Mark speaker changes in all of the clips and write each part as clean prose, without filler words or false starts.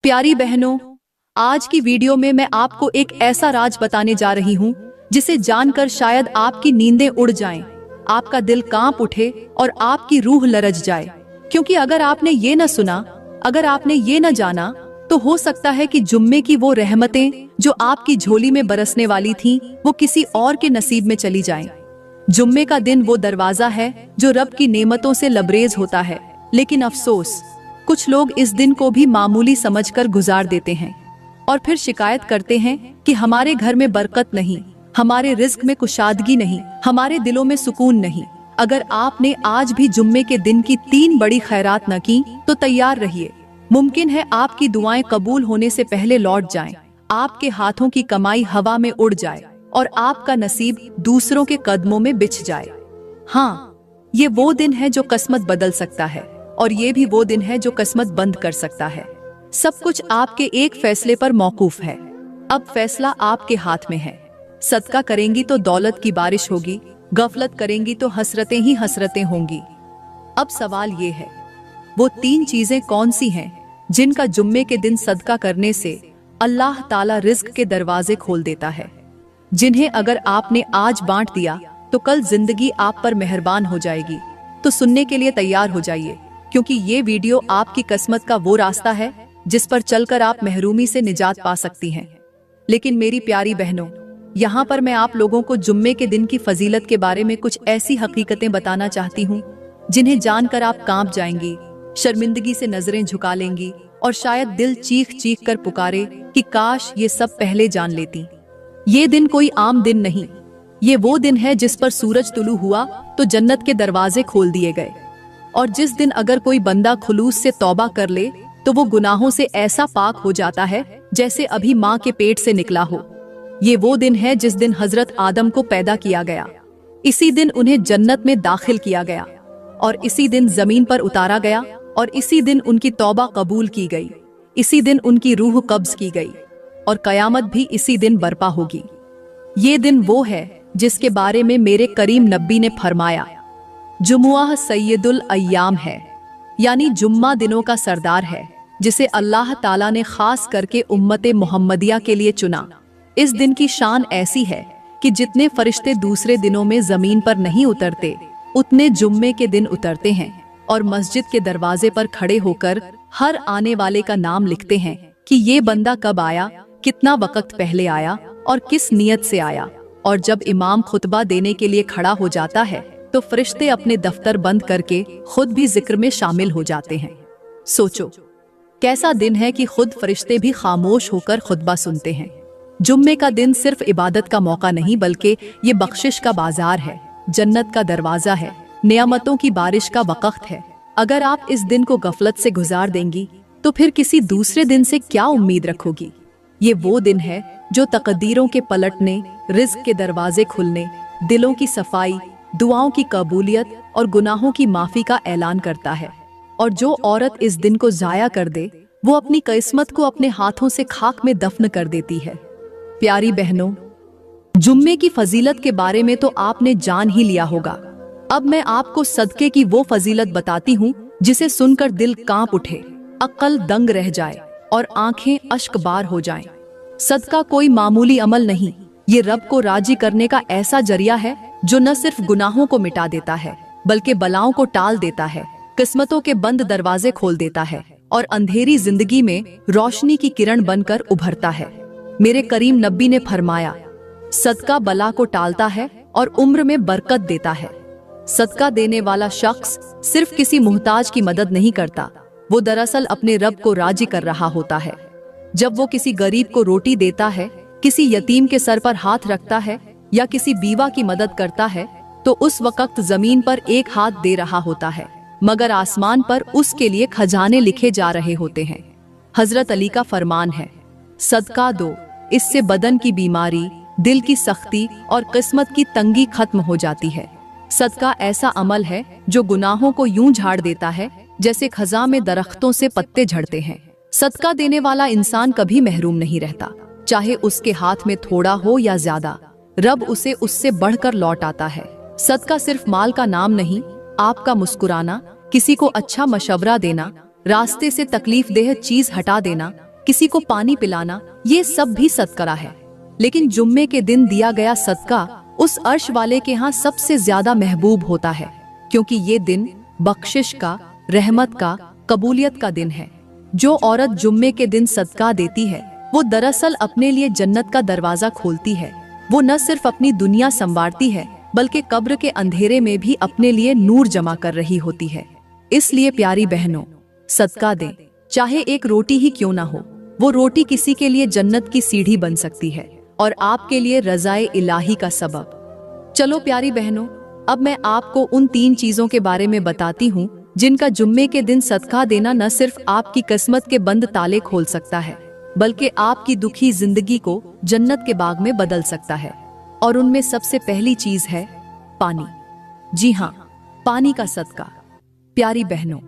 Speaker 1: प्यारी बहनों, आज की वीडियो में मैं आपको एक ऐसा राज बताने जा रही हूँ जिसे जानकर शायद आपकी नींदें उड़ जाएं, आपका दिल कांप उठे और आपकी रूह लरज जाए। क्योंकि अगर आपने ये न सुना, अगर आपने ये न जाना, तो हो सकता है कि जुम्मे की वो रहमतें जो आपकी झोली में बरसने वाली थीं, वो किसी और के नसीब में चली जाएं। जुम्मे का दिन वो दरवाजा है जो रब की नेमतों से लबरेज होता है, लेकिन अफसोस, कुछ लोग इस दिन को भी मामूली समझकर गुजार देते हैं और फिर शिकायत करते हैं कि हमारे घर में बरकत नहीं, हमारे रिज्क में कुशादगी नहीं, हमारे दिलों में सुकून नहीं। अगर आपने आज भी जुम्मे के दिन की 3 बड़ी खैरात न की तो तैयार रहिए। मुमकिन है आपकी दुआएं कबूल होने से पहले लौट जाएं, आपके हाथों की कमाई हवा में उड़ जाए और आपका नसीब दूसरों के कदमों में बिछ जाए। हाँ, ये वो दिन है जो किस्मत बदल सकता है और ये भी वो दिन है जो किस्मत बंद कर सकता है। सब कुछ आपके एक फैसले पर मौकूफ है। अब फैसला आपके हाथ में है। सदका करेंगी तो दौलत की बारिश होगी, गफलत करेंगी तो हसरतें ही हसरतें होंगी। अब सवाल ये है, वो 3 चीजें कौन सी हैं जिनका जुम्मे के दिन सदका करने से अल्लाह ताला रिज्क के दरवाजे खोल देता है, जिन्हें अगर आपने आज बांट दिया तो कल जिंदगी आप पर मेहरबान हो जाएगी। तो सुनने के लिए तैयार हो जाइए, क्योंकि ये वीडियो आपकी किस्मत का वो रास्ता है जिस पर चलकर आप महरूमी से निजात पा सकती हैं। लेकिन मेरी प्यारी बहनों, यहाँ पर मैं आप लोगों को जुम्मे के दिन की फजीलत के बारे में कुछ ऐसी हकीकतें बताना चाहती हूँ जिन्हें जानकर आप कांप जाएंगी, शर्मिंदगी से नजरें झुका लेंगी और शायद दिल चीख चीख कर पुकारे कि काश ये सब पहले जान लेती। ये दिन कोई आम दिन नहीं, ये वो दिन है जिस पर सूरज तुलू हुआ तो जन्नत के दरवाजे खोल दिए गए, और जिस दिन अगर कोई बंदा खुलूस से तौबा कर ले तो वो गुनाहों से ऐसा पाक हो जाता है जैसे अभी माँ के पेट से निकला हो। ये वो दिन है जिस दिन हजरत आदम को पैदा किया गया, इसी दिन उन्हें जन्नत में दाखिल किया गया और इसी दिन जमीन पर उतारा गया और इसी दिन उनकी तौबा कबूल की गई, इसी दिन उनकी रूह कब्ज की गई और कयामत भी इसी दिन बर्पा होगी। ये दिन वो है जिसके बारे में मेरे करीम नबी ने फरमाया, जुमुआ सैयदुल अय्याम है, यानी जुम्मा दिनों का सरदार है, जिसे अल्लाह ताला ने खास करके उम्मते मोहम्मदिया के लिए चुना। इस दिन की शान ऐसी है कि जितने फरिश्ते दूसरे दिनों में जमीन पर नहीं उतरते, उतने जुम्मे के दिन उतरते हैं और मस्जिद के दरवाजे पर खड़े होकर हर आने वाले का नाम लिखते हैं कि ये बंदा कब आया, कितना वक्त पहले आया और किस नियत से आया। और जब इमाम खुतबा देने के लिए खड़ा हो जाता है तो फरिश्ते अपने दफ्तर बंद करके खुद भी जिक्र में शामिल हो जाते हैं। सोचो, कैसा दिन है कि खुद फरिश्ते भी खामोश होकर खुतबा सुनते हैं। जुम्मे का दिन सिर्फ इबादत का मौका नहीं, बल्कि ये बख्शिश का बाजार है, जन्नत का दरवाजा है, नियामतों की बारिश का वक्त है। अगर आप इस दिन को गफलत से गुजार देंगी तो फिर किसी दूसरे दिन से क्या उम्मीद रखोगी। ये वो दिन है जो तकदीरों के पलटने, रिज्क के दरवाजे खुलने, दिलों की सफाई, दुआओं की कबूलियत और गुनाहों की माफी का ऐलान करता है। और जो औरत इस दिन को जाया कर दे, वो अपनी किस्मत को अपने हाथों से खाक में दफन कर देती है। प्यारी बहनों, जुम्मे की फजीलत के बारे में तो आपने जान ही लिया होगा। अब मैं आपको सदके की वो फजीलत बताती हूँ जिसे सुनकर दिल कांप उठे, अक्ल दंग रह जाए और आंखें अश्कबार हो जाएं। सदका कोई मामूली अमल नहीं, ये रब को राजी करने का ऐसा जरिया है जो न सिर्फ गुनाहों को मिटा देता है, बल्कि बलाओं को टाल देता है, किस्मतों के बंद दरवाजे खोल देता है और अंधेरी जिंदगी में रोशनी की किरण बनकर उभरता है। मेरे करीम नबी ने फरमाया, सदका बला को टालता है और उम्र में बरकत देता है। सदका देने वाला शख्स सिर्फ किसी मुहताज की मदद नहीं करता, वो दरअसल अपने रब को राजी कर रहा होता है। जब वो किसी गरीब को रोटी देता है, किसी यतीम के सर पर हाथ रखता है या किसी बीवा की मदद करता है, तो उस वक्त जमीन पर एक हाथ दे रहा होता है, मगर आसमान पर उसके लिए खजाने लिखे जा रहे होते हैं। हजरत अली का फरमान है, सदका दो, इससे बदन की बीमारी, दिल की सख्ती और किस्मत की तंगी खत्म हो जाती है। सदका ऐसा अमल है जो गुनाहों को यूं झाड़ देता है जैसे खजा में दरख्तों से पत्ते झड़ते हैं। सदका देने वाला इंसान कभी महरूम नहीं रहता, चाहे उसके हाथ में थोड़ा हो या ज्यादा, रब उसे उससे बढ़कर लौट आता है। सदका सिर्फ माल का नाम नहीं, आपका मुस्कुराना, किसी को अच्छा मशवरा देना, रास्ते से तकलीफ देह चीज हटा देना, किसी को पानी पिलाना, ये सब भी सदका है। लेकिन जुम्मे के दिन दिया गया सदका उस अर्श वाले के यहाँ सबसे ज्यादा महबूब होता है, क्योंकि ये दिन बख्शिश का, रहमत का, कबूलियत का दिन है। जो औरत जुम्मे के दिन सदका देती है वो दरअसल अपने लिए जन्नत का दरवाजा खोलती है। वो न सिर्फ अपनी दुनिया संवारती है बल्कि कब्र के अंधेरे में भी अपने लिए नूर जमा कर रही होती है। इसलिए प्यारी बहनों, सदका दें, चाहे एक रोटी ही क्यों ना हो। वो रोटी किसी के लिए जन्नत की सीढ़ी बन सकती है और आपके लिए रज़ाए इलाही का सबब। चलो प्यारी बहनों, अब मैं आपको उन 3 चीजों के बारे में बताती हूँ जिनका जुम्मे के दिन सदका देना न सिर्फ आपकी किस्मत के बंद ताले खोल सकता है बल्कि आपकी दुखी जिंदगी को जन्नत के बाग में बदल सकता है। और उनमें सबसे पहली चीज है पानी। जी हाँ, पानी का सदका। प्यारी बहनों,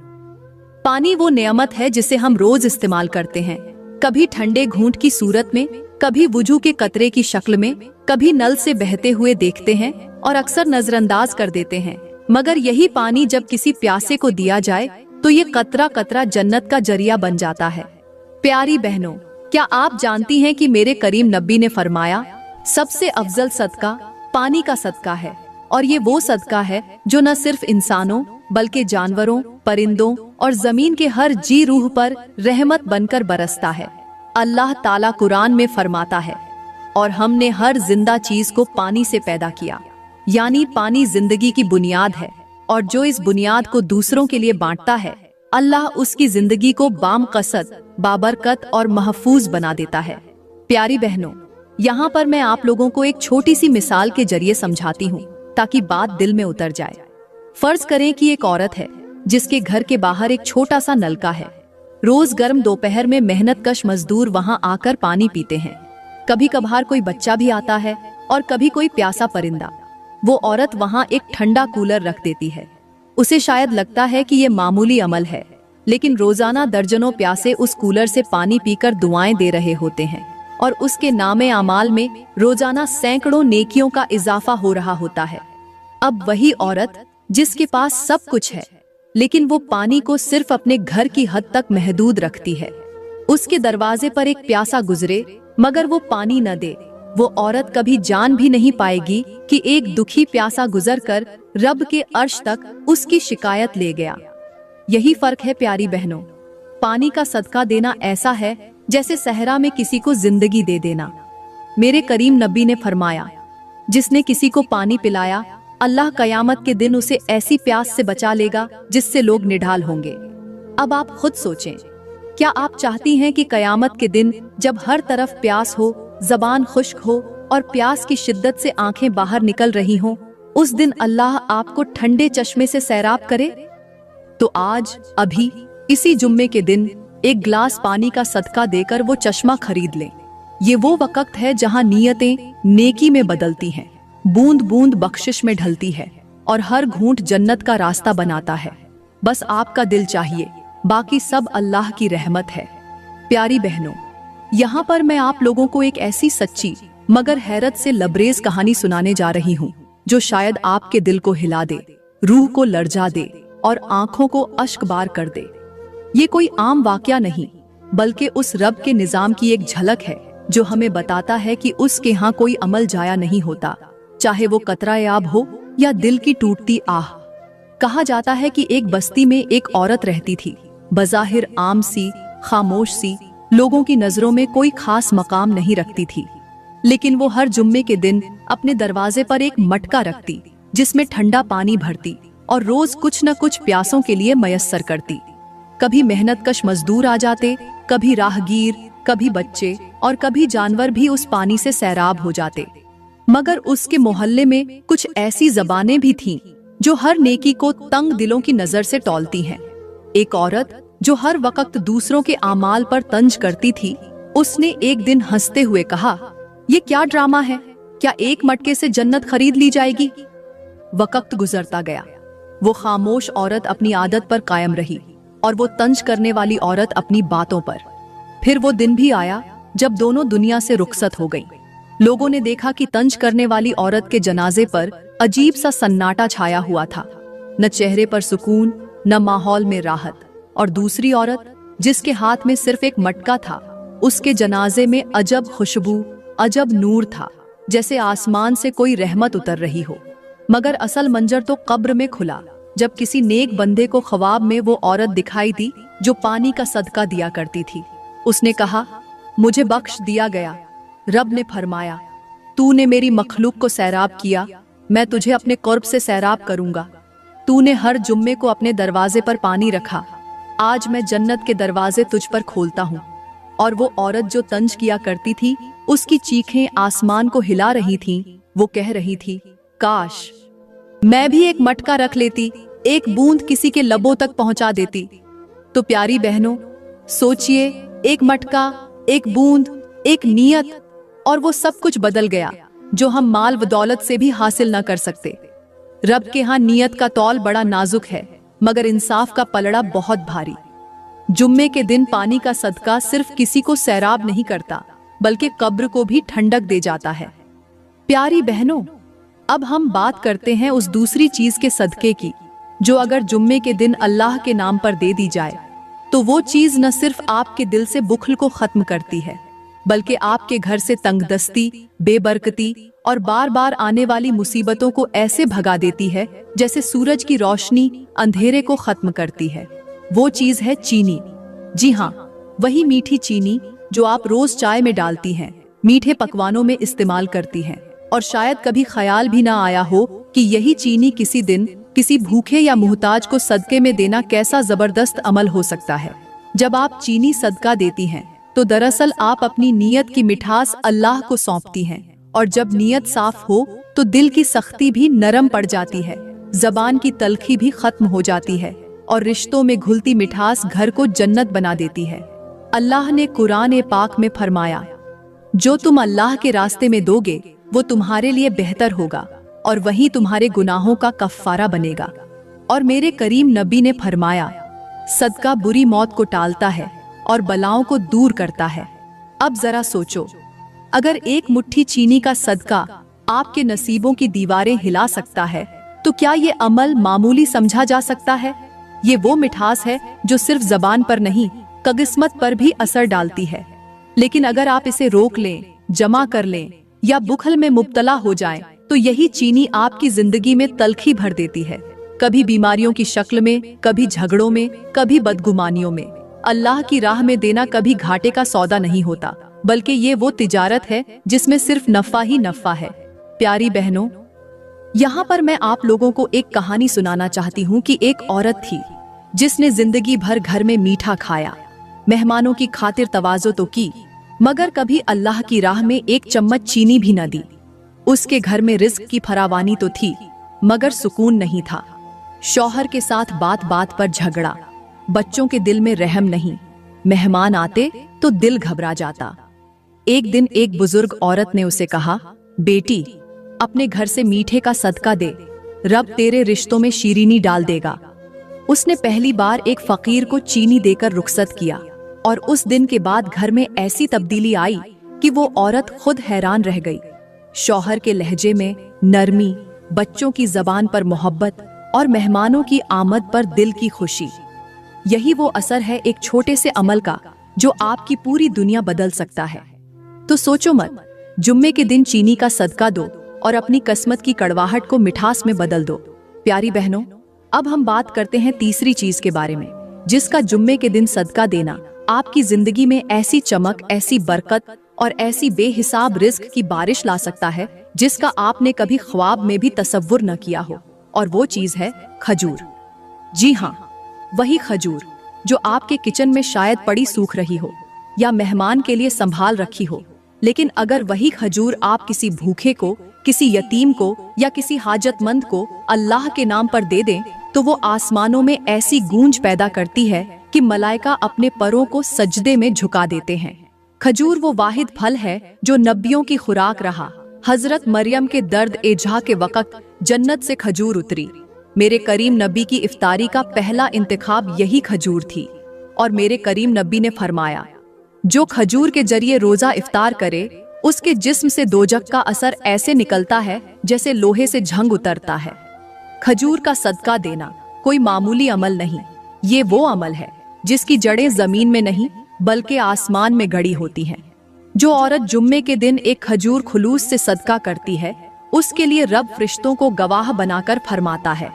Speaker 1: पानी वो नेमत है जिसे हम रोज इस्तेमाल करते हैं, कभी ठंडे घूंट की सूरत में, कभी वुजू के कतरे की शक्ल में, कभी नल से बहते हुए देखते हैं और अक्सर नजरअंदाज कर देते हैं। मगर यही पानी जब किसी प्यासे को दिया जाए तो ये कतरा कतरा जन्नत का जरिया बन जाता है। प्यारी बहनों, क्या आप जानती हैं कि मेरे करीम नबी ने फरमाया, सबसे अफजल सदका पानी का सदका है। और ये वो सदका है जो न सिर्फ इंसानों बल्कि जानवरों, परिंदों और जमीन के हर जी रूह पर रहमत बनकर बरसता है। अल्लाह ताला कुरान में फरमाता है, और हमने हर जिंदा चीज को पानी से पैदा किया, यानी पानी जिंदगी की बुनियाद है। और जो इस बुनियाद को दूसरों के लिए बांटता है, अल्लाह उसकी जिंदगी को बामकसद, बाबरकत और महफूज बना देता है। प्यारी बहनों, यहाँ पर मैं आप लोगों को एक छोटी सी मिसाल के जरिए समझाती हूँ ताकि बात दिल में उतर जाए। फर्ज करें कि एक औरत है जिसके घर के बाहर एक छोटा सा नलका है। रोज गर्म दोपहर में मेहनतकश मजदूर वहाँ आकर पानी पीते हैं। कभी कभार कोई बच्चा भी आता है और कभी कोई प्यासा परिंदा। वो औरत वहाँ एक ठंडा कूलर रख देती है। उसे शायद लगता है कि ये मामूली अमल है, लेकिन रोजाना दर्जनों प्यासे उस कूलर से पानी पीकर दुआएं दे रहे होते हैं और उसके नामे आमाल में रोजाना सैकड़ों नेकियों का इजाफा हो रहा होता है। अब वही औरत जिसके पास सब कुछ है, लेकिन वो पानी को सिर्फ अपने घर की हद तक महदूद रखती है। उसके दरवाजे पर एक प्यासा गुजरे मगर वो पानी न दे, वो औरत कभी जान भी नहीं पाएगी कि एक दुखी प्यासा गुजरकर रब के अर्श तक उसकी शिकायत ले गया। यही फर्क है प्यारी बहनों। पानी का सदका देना ऐसा है जैसे सहरा में किसी को जिंदगी दे देना। मेरे करीम नबी ने फरमाया, जिसने किसी को पानी पिलाया, अल्लाह कयामत के दिन उसे ऐसी प्यास से बचा लेगा जिससे लोग निढाल होंगे। अब आप खुद सोचें, क्या आप चाहती हैं कि कयामत के दिन जब हर तरफ प्यास हो, जबान खुश्क हो और प्यास की शिद्दत से आंखें बाहर निकल रही हों, उस दिन अल्लाह आपको ठंडे चश्मे से सैराब करे? तो आज अभी इसी जुम्मे के दिन एक गिलास पानी का सदका देकर वो चश्मा खरीद लें। ये वो वक्त है जहां नियतें नेकी में बदलती हैं, बूंद बूंद बख्शिश में ढलती है और हर घूंट जन्नत का रास्ता बनाता है। बस आपका दिल चाहिए, बाकी सब अल्लाह की रहमत है। प्यारी बहनों, यहाँ पर मैं आप लोगों को एक ऐसी सच्ची मगर हैरत से लबरेज कहानी सुनाने जा रही हूँ जो शायद आपके दिल को हिला दे, रूह को लर्जा दे और आंखों को अश्कबार कर दे। ये कोई आम वाकया नहीं, बल्कि उस रब के निजाम की एक झलक है जो हमें बताता है कि उसके यहाँ कोई अमल जाया नहीं होता, चाहे वो कतरा याब हो या दिल की टूटती आह। कहा जाता है कि एक बस्ती में एक औरत रहती थी, बज़ाहिर आम सी, खामोश सी, लोगों की नजरों में कोई खास मकाम नहीं रखती थी। लेकिन वो हर जुम्मे के दिन अपने दरवाजे पर एक मटका रखती जिसमें ठंडा पानी भरती और रोज कुछ न कुछ प्यासों के लिए मयस्सर करती। कभी मेहनतकश मजदूर आ जाते, कभी राहगीर, कभी बच्चे और कभी जानवर भी उस पानी से सैराब हो जाते। मगर उसके मोहल्ले में कुछ ऐसी ज़बानें भी थीं जो हर नेकी को तंग दिलों की नजर से टॉलती हैं। एक औरत जो हर वक्त दूसरों के आमाल पर तंज करती थी, उसने एक दिन हंसते हुए कहा, ये क्या ड्रामा है? क्या एक मटके से जन्नत खरीद ली जाएगी? वक्त गुजरता गया, वो खामोश औरत अपनी आदत पर कायम रही और वो तंज करने वाली औरत अपनी बातों पर। फिर वो दिन भी आया जब दोनों दुनिया से रुखसत हो गईं। लोगों ने देखा कि तंज करने वाली औरत के जनाजे पर अजीब सा सन्नाटा छाया हुआ था, न चेहरे पर सुकून, न माहौल में राहत। और दूसरी औरत जिसके हाथ में सिर्फ एक मटका था, उसके जनाजे में अजब खुशबू, अजब नूर था, जैसे आसमान से कोई रहमत उतर रही हो। मगर असल मंजर तो कब्र में खुला, जब किसी नेक बंदे को ख्वाब में वो औरत दिखाई दी जो पानी का सदका दिया करती थी। उसने कहा, मुझे बख्श दिया गया। रब ने फरमाया, तूने मेरी मखलूक को सैराब किया, मैं तुझे अपने कुर्ब से सैराब करूंगा। तूने हर जुम्मे को अपने दरवाजे पर पानी रखा, आज मैं जन्नत के दरवाजे तुझ पर खोलता हूँ। और वो औरत जो तंज किया करती थी, उसकी चीखें आसमान को हिला रही थीं। वो कह रही थी, काश मैं भी एक मटका रख लेती, एक बूंद किसी के लबों तक पहुंचा देती। तो प्यारी बहनों, सोचिए, एक मटका, एक बूंद, एक नियत, और वो सब कुछ बदल गया जो हम माल व दौलत से भी हासिल न कर सकते। रब के यहाँ नियत का तौल बड़ा नाजुक है, मगर इंसाफ का पलड़ा बहुत भारी। जुम्मे के दिन पानी का सदका सिर्फ किसी को सैराब नहीं करता, बल्कि कब्र को भी ठंडक दे जाता है। प्यारी बहनों, अब हम बात करते हैं उस दूसरी चीज के सदके की, जो अगर जुम्मे के दिन अल्लाह के नाम पर दे दी जाए तो वो चीज न सिर्फ आपके दिल से बुखल को खत्म करती है, बल्कि आपके घर से तंगदस्ती, बेबरकती और बार बार आने वाली मुसीबतों को ऐसे भगा देती है जैसे सूरज की रोशनी अंधेरे को खत्म करती है। वो चीज है चीनी। जी हाँ, वही मीठी चीनी जो आप रोज चाय में डालती हैं, मीठे पकवानों में इस्तेमाल करती हैं, और शायद कभी ख्याल भी ना आया हो कि यही चीनी किसी दिन किसी भूखे या मुहताज को सदके में देना कैसा जबरदस्त अमल हो सकता है। जब आप चीनी सदका देती हैं तो दरअसल आप अपनी नीयत की मिठास अल्लाह को सौंपती हैं, और जब नीयत साफ हो तो दिल की सख्ती भी नरम पड़ जाती है, जबान की तलखी भी खत्म हो जाती है, और रिश्तों में घुलती मिठास घर को जन्नत बना देती है। अल्लाह ने कुरान पाक में फरमाया, जो तुम अल्लाह के रास्ते में दोगे वो तुम्हारे लिए बेहतर होगा, और वही तुम्हारे गुनाहों का कफ्फारा बनेगा। और मेरे करीम नबी ने फरमाया, सदका बुरी मौत को टालता है और बलाओं को दूर करता है। अब जरा सोचो, अगर एक मुट्ठी चीनी का सदका आपके नसीबों की दीवारें हिला सकता है, तो क्या ये अमल मामूली समझा जा सकता है? ये वो मिठास है जो सिर्फ जबान पर नहीं, किस्मत पर भी असर डालती है। लेकिन अगर आप इसे रोक लें, जमा कर लें या बुखल में मुब्तला हो जाएं, तो यही चीनी आपकी जिंदगी में तलखी भर देती है, कभी बीमारियों की शक्ल में, कभी झगड़ों में, कभी बदगुमानियों में। अल्लाह की राह में देना कभी घाटे का सौदा नहीं होता, बल्कि ये वो तिजारत है जिसमें सिर्फ नफा ही नफा है। प्यारी बहनों, यहाँ पर मैं आप लोगों को एक कहानी सुनाना चाहती हूँ कि एक औरत थी जिसने जिंदगी भर घर में मीठा खाया, मेहमानों की खातिर तवाज़ो तो की, मगर कभी अल्लाह की राह में एक चम्मच चीनी भी न दी। उसके घर में रिज्क की फरावानी तो थी, मगर सुकून नहीं था। शौहर के साथ बात बात पर झगड़ा, बच्चों के दिल में रहम नहीं, मेहमान आते तो दिल घबरा जाता। एक दिन एक बुजुर्ग औरत ने उसे कहा, बेटी, अपने घर से मीठे का सदका दे, रब तेरे रिश्तों में शीरीनी डाल देगा। उसने पहली बार एक फकीर को चीनी देकर रुखसत किया, और उस दिन के बाद घर में ऐसी तब्दीली आई कि वो औरत खुद हैरान रह गई। शौहर के लहजे में नरमी, बच्चों की जबान पर मोहब्बत और मेहमानों की आमद पर दिल की खुशी। यही वो असर है एक छोटे से अमल का जो आपकी पूरी दुनिया बदल सकता है। तो सोचो मत, जुम्मे के दिन चीनी का सदका दो और अपनी किस्मत की कड़वाहट को मिठास में बदल दो। प्यारी बहनों, अब हम बात करते हैं तीसरी चीज के बारे में, जिसका जुम्मे के दिन सदका देना आपकी जिंदगी में ऐसी चमक, ऐसी बरकत और ऐसी बेहिसाब रिज्क की बारिश ला सकता है जिसका आपने कभी ख्वाब में भी तसव्वुर न किया हो। और वो चीज है खजूर। जी हाँ, वही खजूर जो आपके किचन में शायद पड़ी सूख रही हो या मेहमान के लिए संभाल रखी हो, लेकिन अगर वही खजूर आप किसी भूखे को, किसी यतीम को या किसी हाजतमंद को अल्लाह के नाम पर दे दें, तो वो आसमानों में ऐसी गूंज पैदा करती है कि मलाइका अपने परों को सजदे में झुका देते हैं। खजूर वो वाहिद फल है जो नबियों की खुराक रहा। हजरत मरियम के दर्द एजा के वक्त जन्नत से खजूर उतरी। मेरे करीम नबी की इफ्तारी का पहला इंतखाब यही खजूर थी, और मेरे करीम नबी ने फरमाया, जो खजूर के जरिए रोजा इफ्तार करे उसके जिस्म से दोजक का असर ऐसे निकलता है जैसे लोहे से झंग उतरता है। खजूर का सदका देना कोई मामूली अमल नहीं, ये वो अमल है जिसकी जड़ें जमीन में नहीं बल्कि आसमान में गड़ी होती हैं। जो औरत जुम्मे के दिन एक खजूर खुलूस से सदका करती है, उसके लिए रब फरिश्तों को गवाह बनाकर फरमाता है,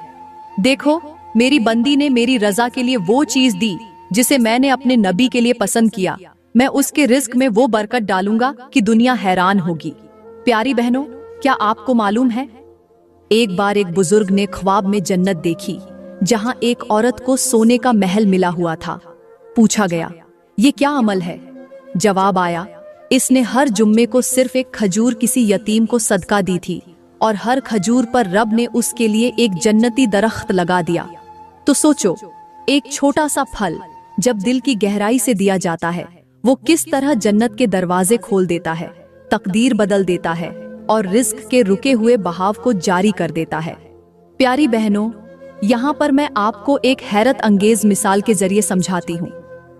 Speaker 1: देखो मेरी बंदी ने मेरी रजा के लिए वो चीज दी जिसे मैंने अपने नबी के लिए पसंद किया। मैं उसके रिस्क में वो बरकत डालूंगा कि दुनिया हैरान होगी। प्यारी बहनों, क्या आपको मालूम है, एक बार एक बुजुर्ग ने ख्वाब में जन्नत देखी जहां एक औरत को सोने का महल मिला हुआ था। पूछा गया, ये क्या अमल है? जवाब आया, इसने हर जुम्मे को सिर्फ एक खजूर किसी यतीम को सदका दी थी और हर खजूर पर रब ने उसके लिए एक जन्नती दरख्त लगा दिया। तो सोचो, एक छोटा सा फल जब दिल की गहराई से दिया जाता है, वो किस तरह जन्नत के दरवाजे खोल देता है, तकदीर बदल देता है और रिस्क के रुके हुए बहाव को जारी कर देता है। प्यारी बहनों, यहाँ पर मैं आपको एक हैरत अंगेज मिसाल के जरिए समझाती हूँ।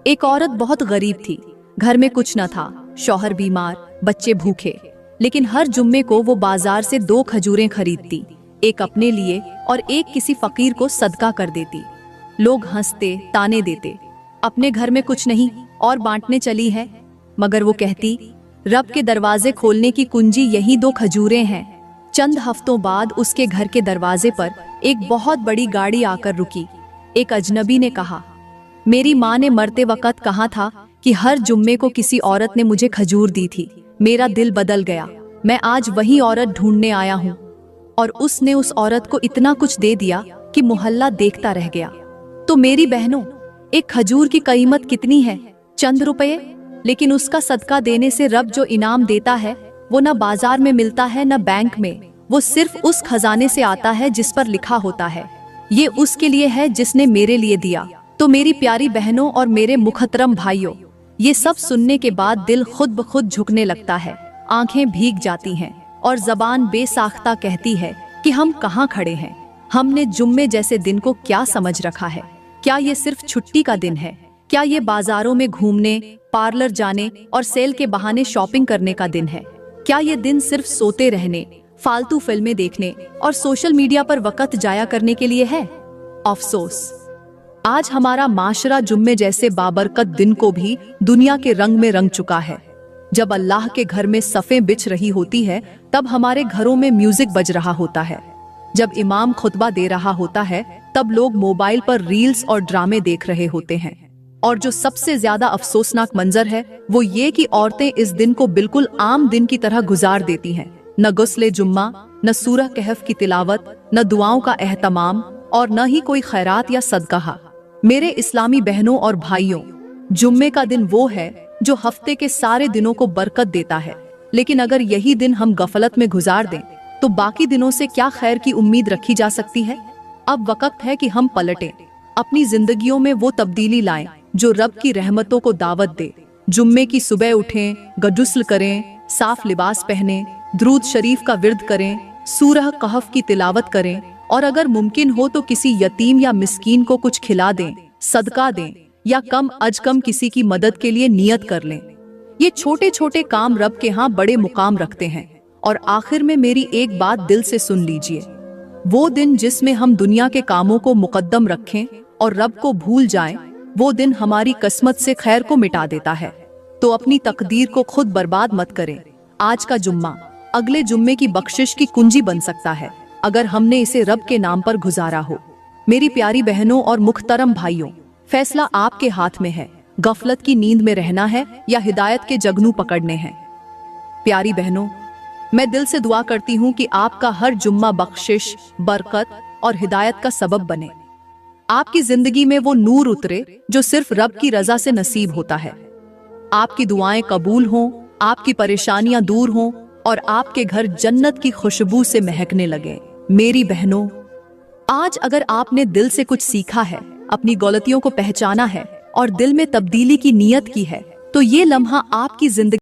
Speaker 1: एक औरत बहुत गरीब थी, घर में कुछ न था, शौहर बीमार, बच्चे भूखे, लेकिन हर जुम्मे को वो बाजार से 2 खजूरें खरीदती, एक अपने लिए और एक किसी फकीर को सदका कर देती। लोग हंसते, ताने देते, अपने घर में कुछ नहीं और बांटने चली है, मगर वो कहती, रब के दरवाजे खोलने की कुंजी यही 2 खजूरें हैं। चंद हफ्तों बाद उसके घर के दरवाजे पर एक बहुत बड़ी गाड़ी आकर रुकी। एक अजनबी ने कहा, मेरी माँ ने मरते वक्त कहा था कि हर जुम्मे को किसी औरत ने मुझे खजूर दी थी। मेरा दिल बदल गया, मैं आज वही औरत ढूंढने आया हूँ। और उसने उस औरत को इतना कुछ दे दिया कि मोहल्ला देखता रह गया। तो मेरी बहनों, एक खजूर की कीमत कितनी है? चंद रुपए। लेकिन उसका सदका देने से रब जो इनाम देता है वो न बाजार में मिलता है न बैंक में, वो सिर्फ उस खजाने से आता है जिस पर लिखा होता है, ये उसके लिए है जिसने मेरे लिए दिया। तो मेरी प्यारी बहनों और मेरे मुखतरम भाइयों, ये सब सुनने के बाद दिल खुद ब खुद झुकने लगता है, आंखें भीग जाती हैं और जबान बेसाख्ता कहती है कि हम कहाँ खड़े हैं। हमने जुम्मे जैसे दिन को क्या समझ रखा है? क्या ये सिर्फ छुट्टी का दिन है? क्या ये बाजारों में घूमने, पार्लर जाने और सेल के बहाने शॉपिंग करने का दिन है? क्या ये दिन सिर्फ सोते रहने, फालतू फिल्में देखने और सोशल मीडिया पर वक्त जाया करने के लिए है? अफसोस, आज हमारा माशरा जुम्मे जैसे बाबरकत दिन को भी दुनिया के रंग में रंग चुका है। जब अल्लाह के घर में सफ़ें बिछ रही होती है, तब हमारे घरों में म्यूजिक बज रहा होता है। जब इमाम खुतबा दे रहा होता है, तब लोग मोबाइल पर रील्स और ड्रामे देख रहे होते हैं। और जो सबसे ज्यादा अफसोसनाक मंजर है, वो ये कि औरतें इस दिन को बिल्कुल आम दिन की तरह गुजार देती हैं। न गुस्ले जुम्मा, न सूरह कहफ की तिलावत, न दुआओं का एहतमाम और न ही कोई खैरात या सदका। मेरे इस्लामी बहनों और भाइयों, जुम्मे का दिन वो है जो हफ्ते के सारे दिनों को बरकत देता है, लेकिन अगर यही दिन हम गफलत में गुजार दें तो बाकी दिनों से क्या खैर की उम्मीद रखी जा सकती है? अब वक्त है कि हम पलटें, अपनी जिंदगियों में वो तब्दीली लाएं जो रब की रहमतों को दावत दे। जुम्मे की सुबह उठें, गुस्ल करें, साफ लिबास पहनें, दुरूद शरीफ का विर्द करें, सूरह कहफ की तिलावत करें और अगर मुमकिन हो तो किसी यतीम या मिस्कीन को कुछ खिला दें, सदका दें या कम अज कम किसी की मदद के लिए नियत कर लें। ये छोटे छोटे काम रब के यहाँ बड़े मुकाम रखते हैं। और आखिर में मेरी एक बात दिल से सुन लीजिए, वो दिन जिसमें हम दुनिया के कामों को मुकद्दम रखें और रब को भूल जाएं, वो दिन हमारी किस्मत से खैर को मिटा देता है। तो अपनी तकदीर को खुद बर्बाद मत करें। आज का जुम्मा अगले जुम्मे की बख्शिश की कुंजी बन सकता है, अगर हमने इसे रब के नाम पर गुजारा हो। मेरी प्यारी बहनों और मुख्तरम भाइयों, फैसला आपके हाथ में है। गफलत की नींद में रहना है या हिदायत के जगनू पकड़ने हैं। प्यारी बहनों, मैं दिल से दुआ करती हूँ कि आपका हर जुम्मा बख्शिश, बरकत और हिदायत का सबब बने। आपकी जिंदगी में वो नूर उतरे जो सिर्फ रब की रजा से नसीब होता है। आपकी दुआएं कबूल हों, आपकी परेशानियां दूर हों और आपके घर जन्नत की खुशबू से महकने लगे। मेरी बहनों, आज अगर आपने दिल से कुछ सीखा है, अपनी गलतियों को पहचाना है और दिल में तब्दीली की नीयत की है, तो ये लम्हा आपकी जिंदगी